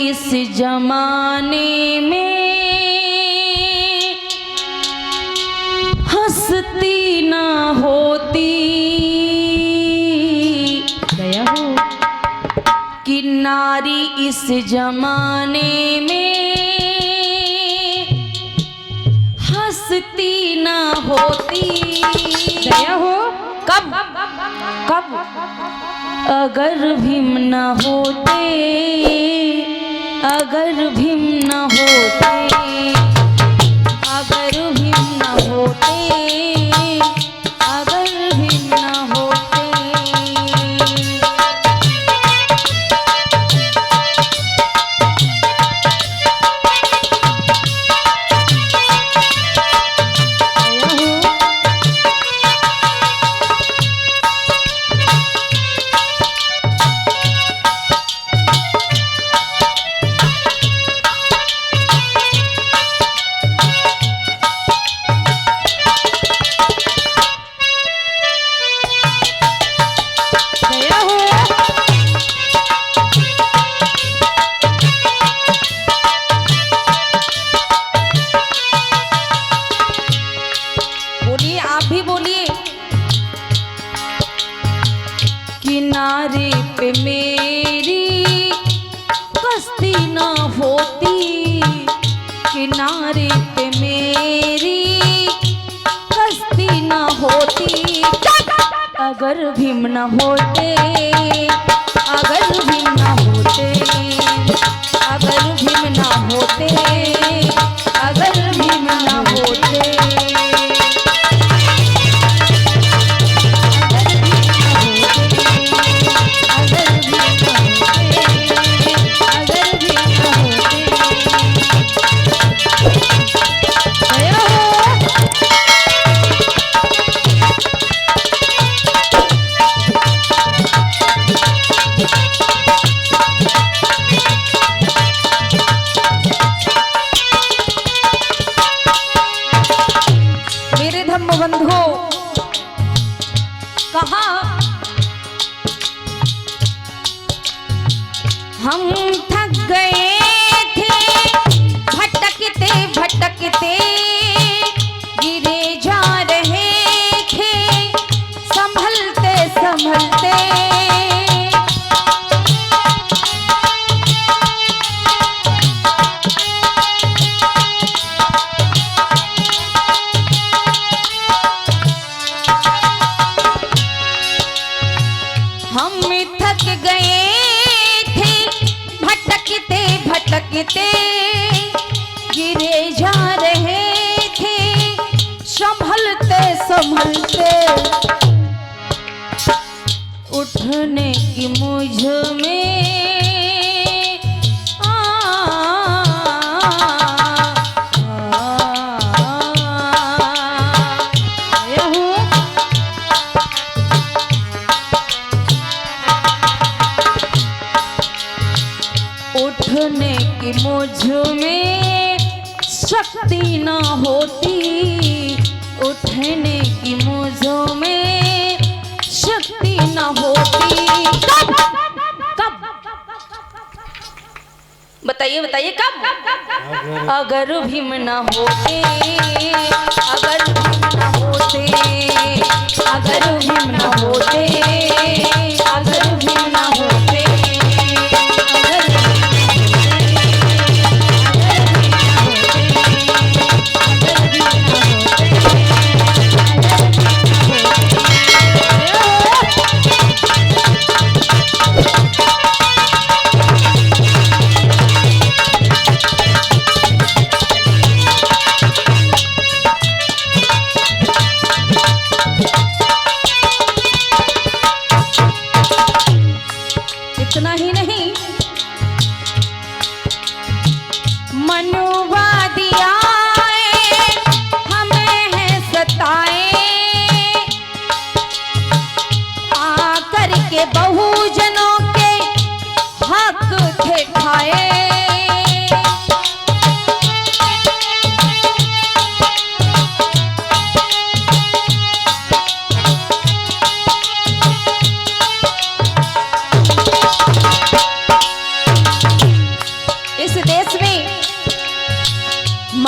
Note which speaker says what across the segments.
Speaker 1: इस जमाने में हंसती ना होती, दया हो कि नारी इस जमाने में हंसती ना होती।
Speaker 2: दया हो।
Speaker 1: कब कब अगर भीम न होते, अगर भीम न होते, अगर भीम न होते, अगर भीम न होते। किनारे पे मेरी कश्ती ना होती, किनारे पे मेरी कश्ती ना होती। अगर भीम न होते, अगर भीम न होते, अगर भीम न होते, अगर भीम न होते। बंधु कहा हम थक गए थे भटकते भटकते, गिरे जा रहे थे संभलते संभलते। भटकते गिरे जा रहे थे संभलते संभलते। उठने की मुझ में उठने की मुझ में शक्ति न होती, उठने की मुझ में शक्ति न होती। कब कब बताइए बताइए कब? अगर भीम न होते, अगर भीम न होते, अगर भीम न होते, अगर भीम न होते।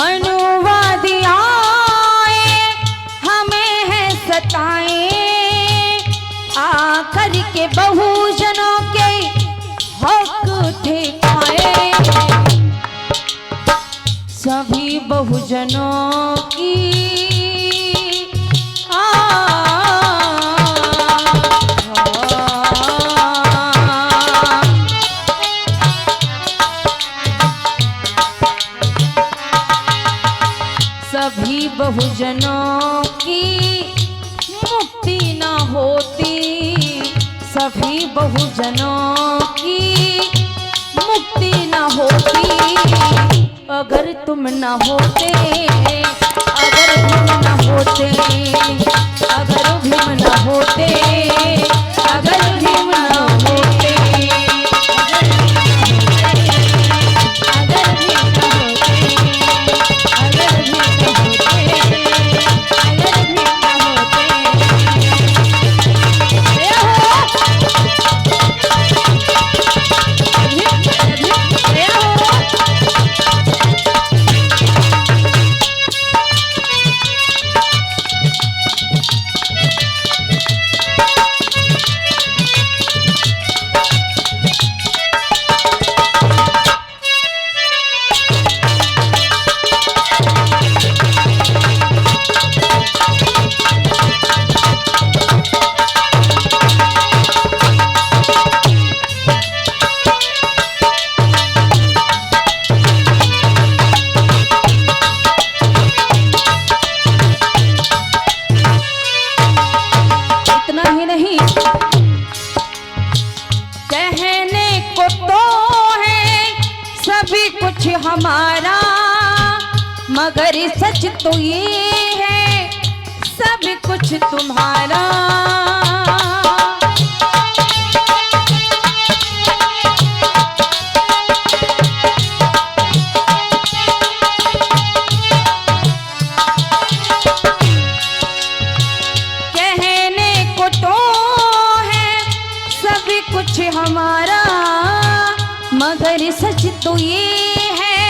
Speaker 1: मनुवादी आए हमें है सताए, आकर के बहुजनों के हक ठेकाए। सभी बहुजनों की सभी बहुजनों की मुक्ति न होती, सभी बहुजनों की मुक्ति न होती, अगर तुम न होते, अगर भीम न होते, अगर भीम न होते, अगर भीम न होते, अगर भीम न होते, अगर भीम न होते, अगर भीम न होते, ये हो ये हो। इतना ही नहीं, कहने को तो है सभी कुछ हमारा, मगर सच तो ये है सब कुछ तुम्हारा। कहने को तो है सभी कुछ हमारा, मगर सच तो ये है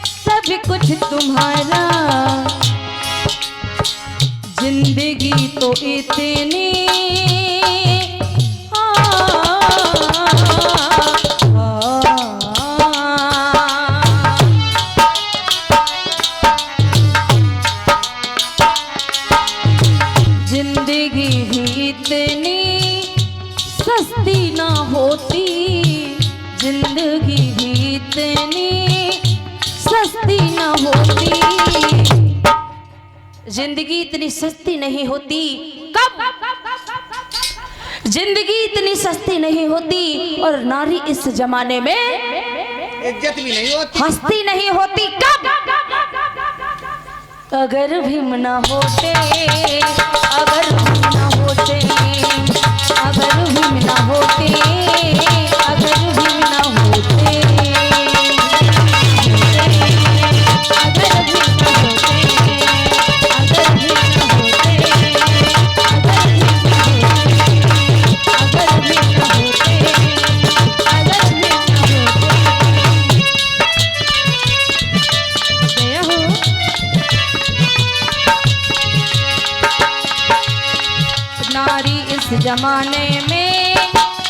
Speaker 1: सब कुछ तुम्हारा। जिंदगी तो इतनी जिंदगी भी इतनी सस्ती ना होती, जिंदगी भी इतनी सस्ती ना होती, जिंदगी इतनी सस्ती नहीं होती। कब जिंदगी इतनी सस्ती नहीं होती और नारी इस जमाने में
Speaker 3: इज्जत भी नहीं होती,
Speaker 1: हस्ती नहीं होती। कब अगर भीम न होते, अगर भीम न होते, अगर भीम न होते, अगर भीम न होते, अगर भीम न होते, अगर भीम न होते, अगर भीम न होते, अगर भीम न होते, अगर भीम न होते। जय हो। नारी इस जमाने में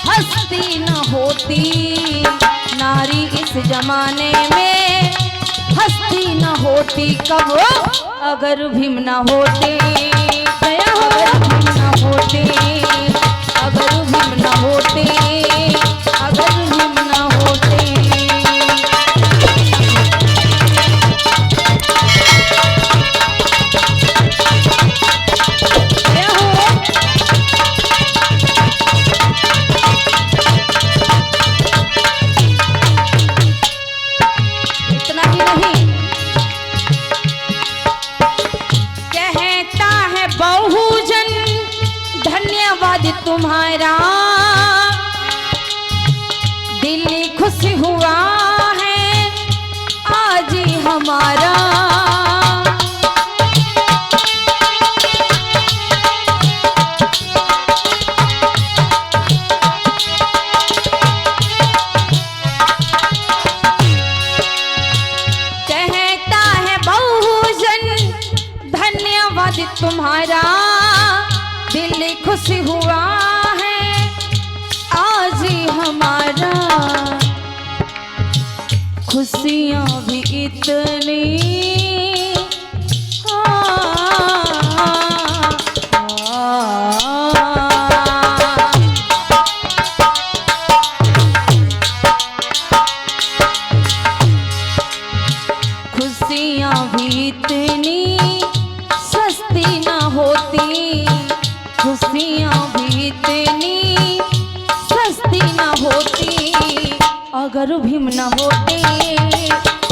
Speaker 1: हस्ती न होती, नारी इस जमाने में हस्ती न होती। कब अगर भीम न होते, अगर भीम न होते, अगर भीम न होते, अगर भीम न होते। इतना ही नहीं, कहता है बहुजन धन्यवाद तुम्हारा, दिल खुश हुआ है आज हमारा। कहता है तुम्हारा दिल खुश हुआ है, आज हमारा खुशियाँ भी इतनी खुशियाँ भी इतनी सस्ती ना होती, खुशियाँ भी इतनी सस्ती ना होती, अगर भीम न होते,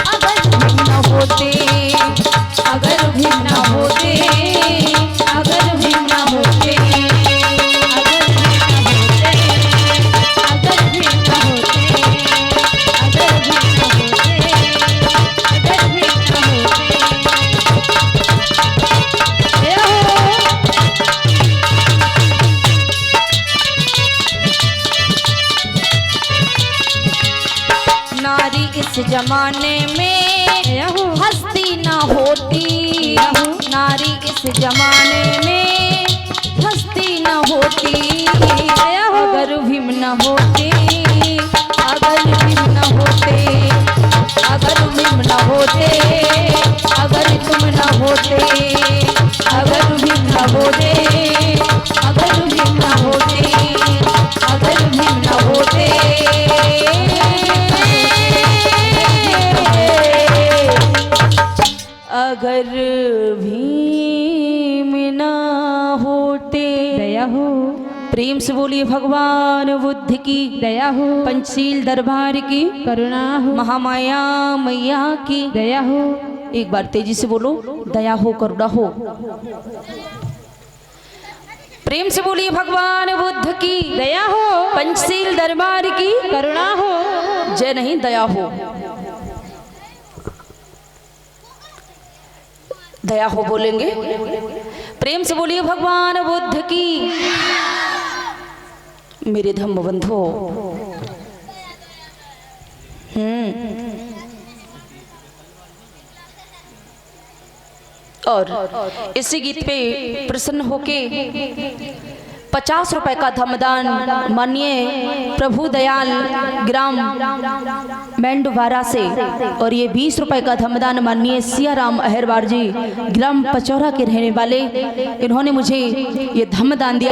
Speaker 1: अगर भीम न होते, अगर भीम न होते, अगर भीम न होते, अगर भीम न होते, अगर भीम न होते, अगर भीम न होते, अगर भीम न होते। नारी इस जमाने में हस्ती ना होती, नारी इस जमाने में हस्ती ना होती, अगर भीम न होते, अगर भीम न होते, अगर भीम न होते, अगर तुम न होते, अगर भीम न होते, अगर भीम न होते, अगर भीम न होते, अगर भीम ना होते।
Speaker 2: दया हो,
Speaker 1: प्रेम से बोलिए भगवान बुद्ध की
Speaker 2: दया हो,
Speaker 1: पंचशील दरबार की,
Speaker 2: करुणा हो,
Speaker 1: महामाया मैया की
Speaker 2: दया हो,
Speaker 1: एक बार तेजी से बोलो, दया हो करुणा हो। प्रेम से बोलिए भगवान बुद्ध की
Speaker 2: दया हो,
Speaker 1: पंचशील दरबार की
Speaker 2: करुणा हो,
Speaker 1: जय नहीं दया हो। दया हो बोलेंगे, प्रेम से बोलिए भगवान बुद्ध की। मेरे धम्म बंधो, और इसी गीत पे प्रसन्न होके 50 रुपए का धमदान माननीय प्रभु दयाल ग्राम मैंडवारा से, और ये 20 रुपए का धमदान माननीय सियाराम अहरवार जी ग्राम पचौरा के रहने वाले, इन्होंने मुझे ये धमदान दिया।